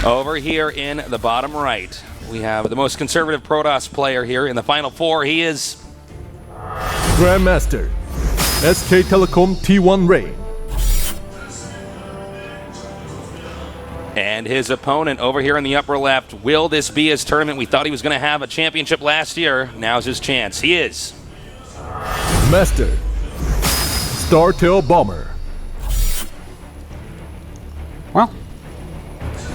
Over here in the bottom right, we have the most conservative Protoss player here in the Final Four. He is Grandmaster, SK Telecom T1 Rain. And his opponent over here in the upper left. Will this be his tournament? We thought he was going to have a championship last year. Now's his chance. He is Master, Startail Bomber. Well,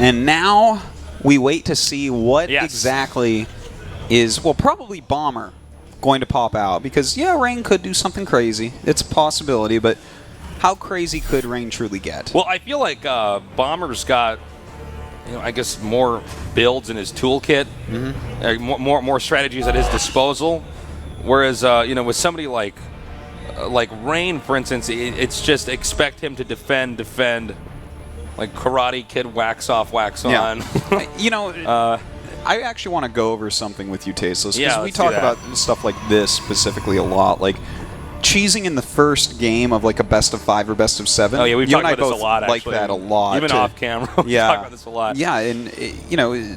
and now we wait to see what exactly is, well, probably Bomber going to pop out. Because, yeah, Rain could do something crazy. It's a possibility, but how crazy could Rain truly get? Well, I feel like Bomber's got, I guess more builds in his toolkit, more strategies at his disposal. Whereas, with somebody like Rain, for instance, it's just expect him to defend, like Karate Kid, wax off, wax on. I actually want to go over something with you, Tasteless, because Yeah, we let's talk do that. about stuff like this specifically a lot. Like, cheesing in the first game of like a best of 5 or best of 7. Oh yeah, we've you talked and I about this both a lot. like Actually, that a lot. Even off camera, we talk about this a lot. Yeah, and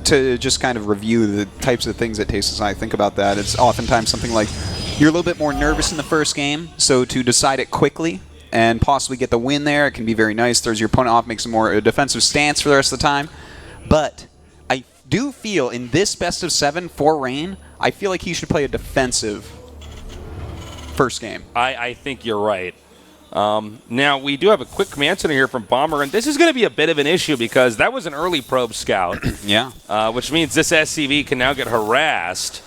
to just kind of review the types of things that Tasteless and I think about that, it's oftentimes something like you're a little bit more nervous in the first game, so to decide it quickly and possibly get the win there, it can be very nice. Throws your opponent off, makes a more defensive stance for the rest of the time. But I do feel in this best of 7 for Rain, I feel like he should play a defensive first game. I think you're right. Now, we do have a quick command center here from Bomber, and this is going to be a bit of an issue because that was an early probe scout. Yeah. Which means this SCV can now get harassed.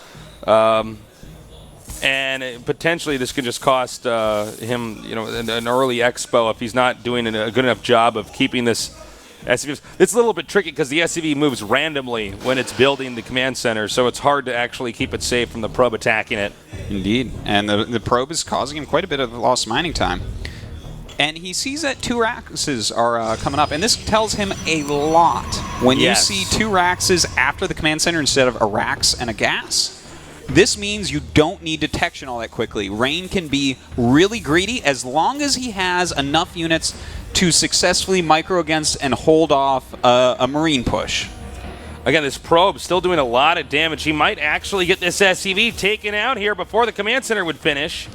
And potentially this could just cost him, an early expo if he's not doing a good enough job of keeping this SCV. It's a little bit tricky because the SCV moves randomly when it's building the command center, so it's hard to actually keep it safe from the probe attacking it. Indeed. And the probe is causing him quite a bit of lost mining time. And he sees that 2 Raxes are coming up, and this tells him a lot. When you see 2 Raxes after the command center instead of a Rax and a gas, this means you don't need detection all that quickly. Rain can be really greedy as long as he has enough units to successfully micro against and hold off a Marine push. Again, this probe still doing a lot of damage. He might actually get this SCV taken out here before the command center would finish,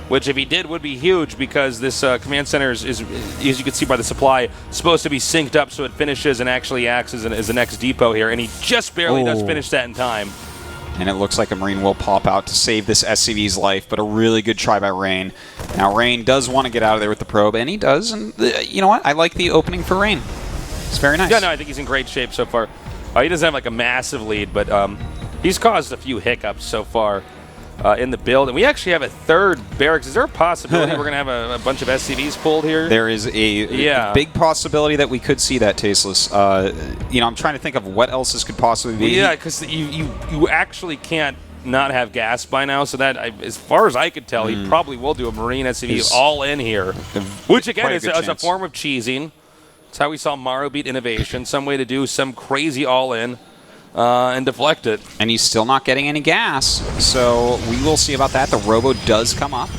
which if he did would be huge because this command center is, as you can see by the supply, supposed to be synced up so it finishes and actually acts as the next depot here, and he just barely does finish that in time. And it looks like a Marine will pop out to save this SCV's life, but a really good try by Rain. Now, Rain does want to get out of there with the probe, and he does. And you know what? I like the opening for Rain. It's very nice. Yeah, no, I think he's in great shape so far. He doesn't have like a massive lead, but he's caused a few hiccups so far in the build. And we actually have a third barracks. Is there a possibility we're going to have a bunch of SCVs pulled here? There is a big possibility that we could see that, Tasteless. I'm trying to think of what else this could possibly be. Yeah, because you actually can't not have gas by now, so that, as far as I could tell, he probably will do a Marine SCV all in here, which again is a form of cheesing. It's how we saw Maru beat Innovation, some way to do some crazy all in and deflect it. And he's still not getting any gas, so we will see about that. The Robo does come up,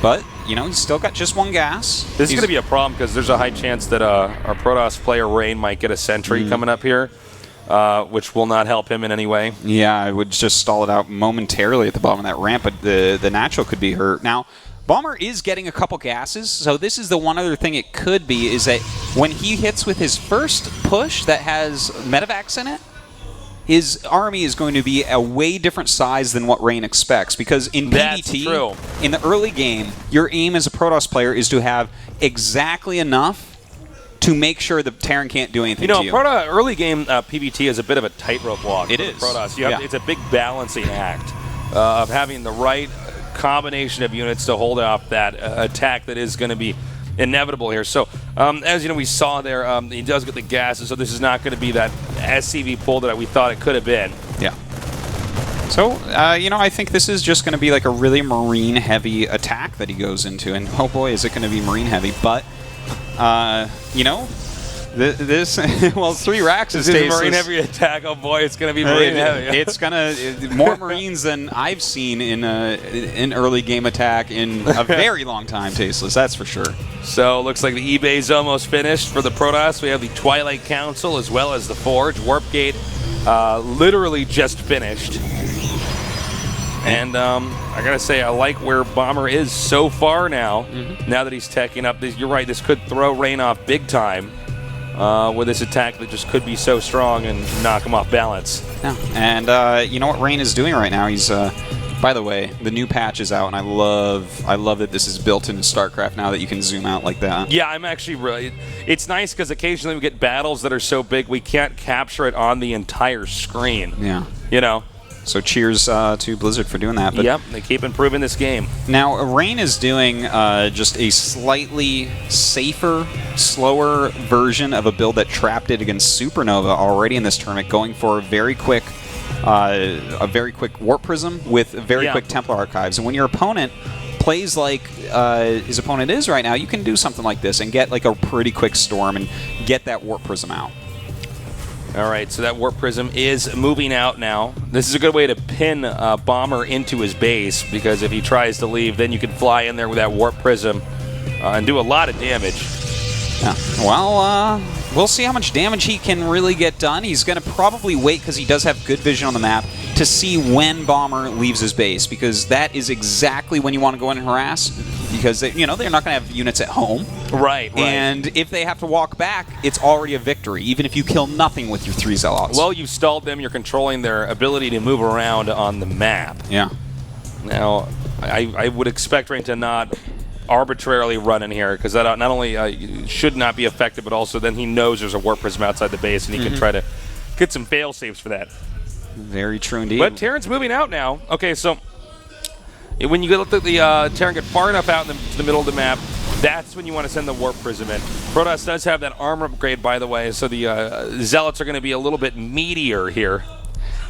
but he's still got just 1 gas. This is going to be a problem because there's a high chance that our Protoss player Rain might get a sentry coming up here, which will not help him in any way. Yeah, I would just stall it out momentarily at the bottom of that ramp, but the natural could be hurt. Now, Bomber is getting a couple gases, so this is the one other thing it could be, is that when he hits with his first push that has medevacs in it, his army is going to be a way different size than what Rain expects. Because in PvT, in the early game, your aim as a Protoss player is to have exactly enough to make sure the Terran can't do anything to you. Early game PvT is a bit of a tightrope walk. It is. Protoss. It's a big balancing act of having the right combination of units to hold off that attack that is going to be inevitable here. So, as we saw there, he does get the gases, so this is not going to be that SCV pull that we thought it could have been. Yeah. So, I think this is just going to be like a really Marine-heavy attack that he goes into, and oh boy, is it going to be Marine-heavy. But, This well, 3 racks is This is tasteless. Marine heavy attack. Oh boy, it's going to be Marine heavy. It's gonna more Marines than I've seen in an early game attack in a very long time. Tasteless, that's for sure. So looks like the eBay's almost finished for the Protoss. We have the Twilight Council as well as the Forge. Warp Gate literally just finished. And I gotta say, I like where Bomber is so far now. Now that he's teching up, you're right. This could throw Rain off big time with this attack that just could be so strong and knock him off balance. Yeah. And you know what Rain is doing right now? He's by the way, the new patch is out, and I love that this is built into StarCraft now that you can zoom out like that. Yeah, I'm actually really. It's nice because occasionally we get battles that are so big we can't capture it on the entire screen. Yeah. You know. So cheers to Blizzard for doing that. But yep, they keep improving this game. Now, Rain is doing just a slightly safer, slower version of a build that trapped it against Supernova already in this tournament, going for a very quick Warp Prism with very quick Templar Archives. And when your opponent plays like his opponent is right now, you can do something like this and get like a pretty quick Storm and get that Warp Prism out. All right, so that Warp Prism is moving out now. This is a good way to pin Bomber into his base, because if he tries to leave, then you can fly in there with that Warp Prism and do a lot of damage. Yeah. Well, we'll see how much damage he can really get done. He's going to probably wait, because he does have good vision on the map, to see when Bomber leaves his base, because that is exactly when you want to go in and harass, because they're not going to have units at home. Right. And if they have to walk back, it's already a victory, even if you kill nothing with your 3 Zealots. Well, you've stalled them. You're controlling their ability to move around on the map. Yeah. Now, I would expect Rain to not arbitrarily run in here, because that not only should not be effective, but also then he knows there's a Warp Prism outside the base, and he can try to get some fail safes for that. Very true indeed. But Terran's moving out now. Okay, so when you let the Terran get far enough out in the middle of the map, that's when you want to send the Warp Prism in. Protoss does have that armor upgrade, by the way, so the Zealots are going to be a little bit meatier here.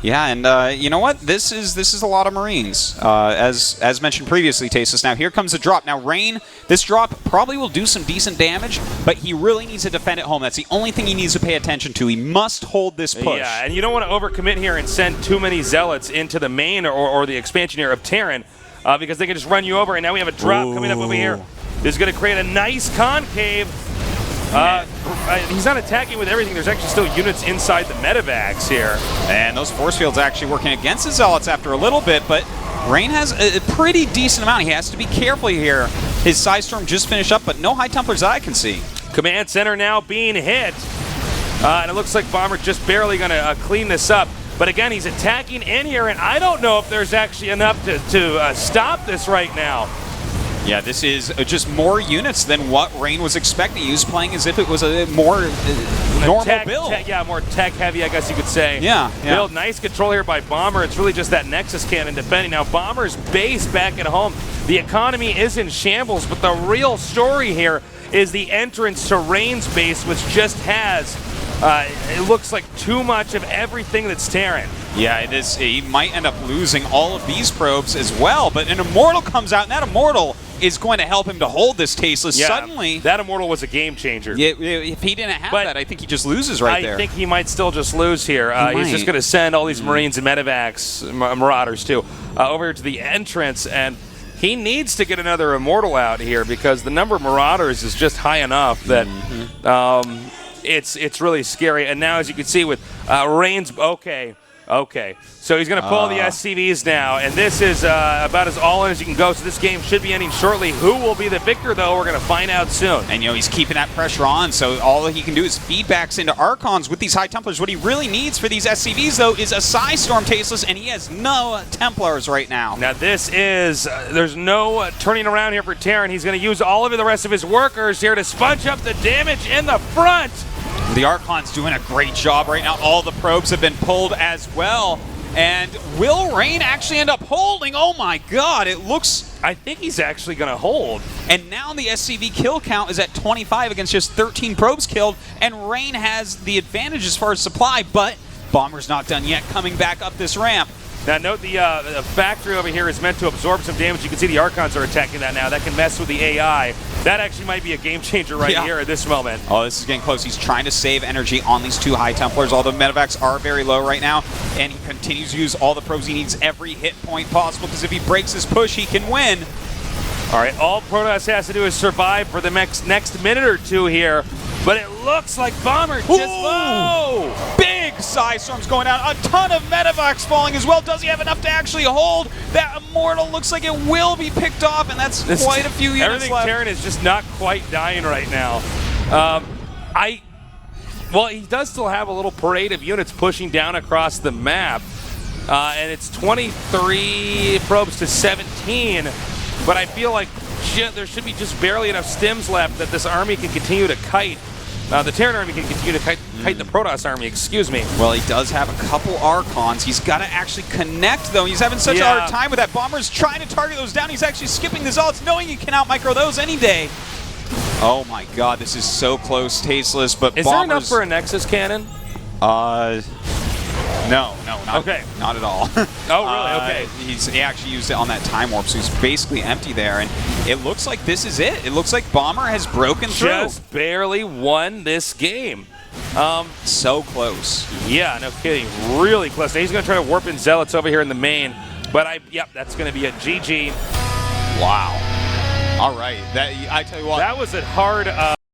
Yeah, and you know what? This is a lot of Marines, as mentioned previously, Tasteless. Now here comes the drop. Now Rain, this drop probably will do some decent damage, but he really needs to defend at home. That's the only thing he needs to pay attention to. He must hold this push. Yeah, and you don't want to overcommit here and send too many Zealots into the main or the expansion here of Terran, because they can just run you over. And now we have a drop coming up over here. This is going to create a nice concave. He's not attacking with everything. There's actually still units inside the medevacs here. And those force fields actually working against the Zealots after a little bit, but Rain has a pretty decent amount. He has to be careful here. His Psystorm just finished up, but no High Templars that I can see. Command center now being hit. And it looks like Bomber just barely going to clean this up. But again, he's attacking in here, and I don't know if there's actually enough to stop this right now. Yeah, this is just more units than what Rain was expecting. He was playing as if it was a more normal build. More tech heavy, I guess you could say. Yeah. Build. Nice control here by Bomber. It's really just that Nexus cannon defending. Now Bomber's base back at home. The economy is in shambles, but the real story here is the entrance to Rain's base, which just has, it looks like too much of everything that's Terran. Yeah, it is. He might end up losing all of these probes as well, but an Immortal comes out, and that Immortal is going to help him to hold this Tasteless. Yeah, suddenly. That Immortal was a game changer. Yeah, if he didn't have that, I think he just loses right there. I think he might still just lose here. He's just going to send all these Marines and medevacs, Marauders too, over to the entrance, and he needs to get another Immortal out here, because the number of Marauders is just high enough that it's really scary. And now, as you can see with Rain's, okay. So he's going to pull the SCVs now, and this is about as all-in as you can go, so this game should be ending shortly. Who will be the victor, though? We're going to find out soon. And, he's keeping that pressure on, so all that he can do is feedbacks into Archons with these High Templars. What he really needs for these SCVs, though, is a Psystorm Tasteless, and he has no Templars right now. Now, this is, there's no turning around here for Terran. He's going to use all of the rest of his workers here to sponge up the damage in the front. The Archon's doing a great job right now. All the probes have been pulled as well. And will Rain actually end up holding? Oh my god, it looks... I think he's actually going to hold. And now the SCV kill count is at 25 against just 13 probes killed, and Rain has the advantage as far as supply, but Bomber's not done yet, coming back up this ramp. Now note the factory over here is meant to absorb some damage. You can see the Archons are attacking that now. That can mess with the AI. That actually might be a game changer right here at this moment. Oh, this is getting close. He's trying to save energy on these 2 High Templars, although medevacs are very low right now, and he continues to use all the probes. He needs every hit point possible, because if he breaks his push, he can win. All right, all Protoss has to do is survive for the next minute or 2 here, but it looks like Bomber just... Whoa! Big Psystorms going down. A ton of medevacs falling as well. Does he have enough to actually hold? That Immortal looks like it will be picked off, and that's quite a few units everything left. Terran is just not quite dying right now. Well, he does still have a little parade of units pushing down across the map, and it's 23 probes to 17, but I feel like there should be just barely enough stims left that this army can continue to kite. The Terran army can continue to kite the Protoss army, excuse me. Well, he does have a couple Archons. He's got to actually connect, though. He's having such a hard time with that. Bomber's trying to target those down. He's actually skipping the Zealots, knowing he can out-micro those any day. Oh my god, this is so close, tasteless, but Is there enough for a Nexus cannon? No, not at all. Oh, really? Okay. He actually used it on that Time Warp, so he's basically empty there, and it looks like this is it. It looks like Bomber has broken through. Just barely won this game. So close. Yeah, no kidding. Really close. Now he's going to try to warp in Zealots over here in the main, but yep, that's going to be a GG. Wow. All right. I tell you what. That was a hard...